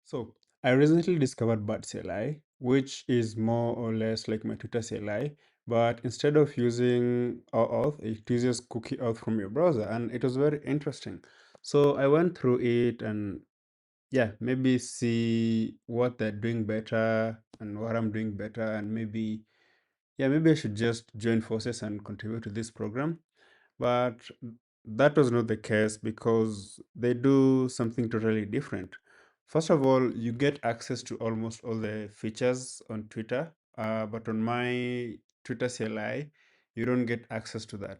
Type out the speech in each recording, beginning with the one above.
So I recently discovered Bud CLI, which is more or less like my Twitter CLI, but instead of using OAuth, it uses cookie auth from your browser, and it was very interesting. So I went through it and yeah, maybe see what they're doing better and what I'm doing better, and maybe I should just join forces and contribute to this program. But that was not the case because they do something totally different. First of all, you get access to almost all the features on Twitter, but on my Twitter CLI, you don't get access to that.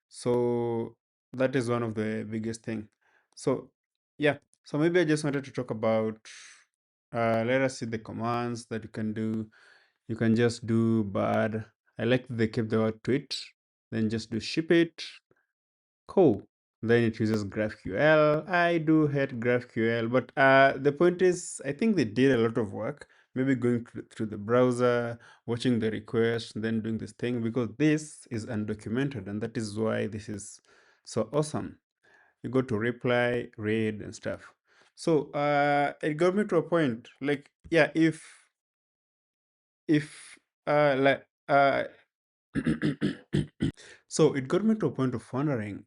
So that is one of the biggest thing. So yeah, so maybe I just wanted to talk about, let us see the commands that you can do. You can just do bad. I like that they keep the word tweet, then just do ship it. Cool. Then it uses GraphQL. I do hate GraphQL, but the point is, I think they did a lot of work. Maybe going through the browser, watching the request, then doing this thing, because this is undocumented, and that is why this is so awesome. You go to reply, read, and stuff. So it got me to a point, like, yeah, if like so it got me to a point of wondering,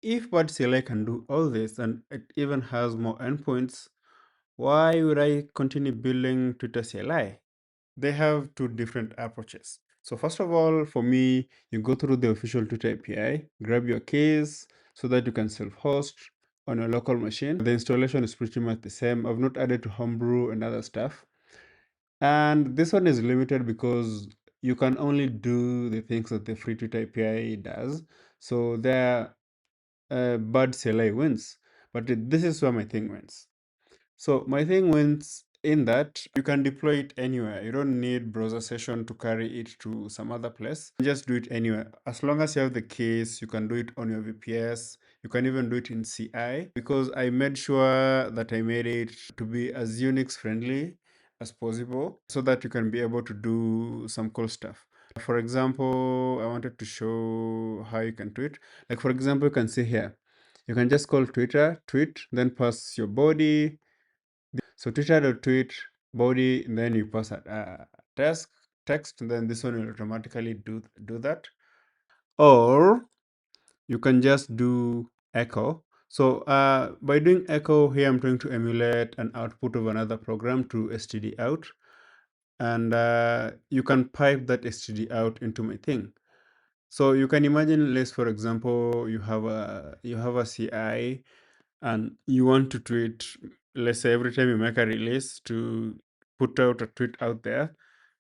if Bud CLI can do all this and it even has more endpoints, why would I continue building Twitter CLI? They have two different approaches. So first of all, for me, you go through the official Twitter API, grab your keys so that you can self-host on a local machine. The installation is pretty much the same. I've not added to Homebrew and other stuff. And this one is limited because you can only do the things that the free Twitter API does. So there Bud CLI wins. But this is where my thing wins. So my thing wins in that you can deploy it anywhere. You don't need browser session to carry it to some other place. Just do it anywhere. As long as you have the case, you can do it on your VPS. You can even do it in CI, because I made sure that I made it to be as Unix friendly as possible so that you can be able to do some cool stuff. For example, I wanted to show how you can tweet. Like, for example, you can see here, you can just call Twitter, tweet, then pass your body. So Twitter.tweet body, and then you pass a text, and then this one will automatically do that. Or you can just do echo. So by doing echo here, I'm trying to emulate an output of another program to std out, and you can pipe that std out into my thing. So you can imagine, let's for example, you have a CI and you want to tweet, let's say every time you make a release to put out a tweet out there,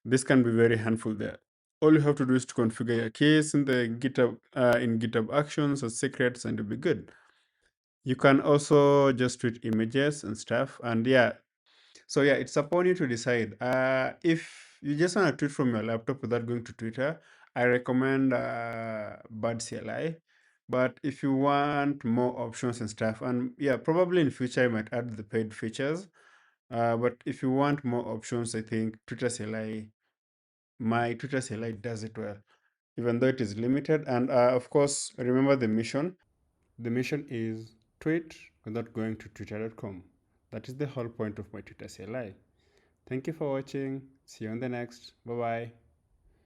this can be very handful there. All you have to do is to configure your case in the GitHub, in GitHub Actions or secrets, and you'll be good. You can also just tweet images and stuff, and yeah. So yeah, it's upon you to decide. If you just want to tweet from your laptop without going to Twitter, I recommend Bud CLI. But if you want more options and stuff, and yeah, probably in future I might add the paid features. But if you want more options, I think my Twitter CLI does it well, even though it is limited. And of course, remember the mission. The mission is tweet without going to twitter.com. That is the whole point of my Twitter CLI. Thank you for watching. See you on the next. Bye bye.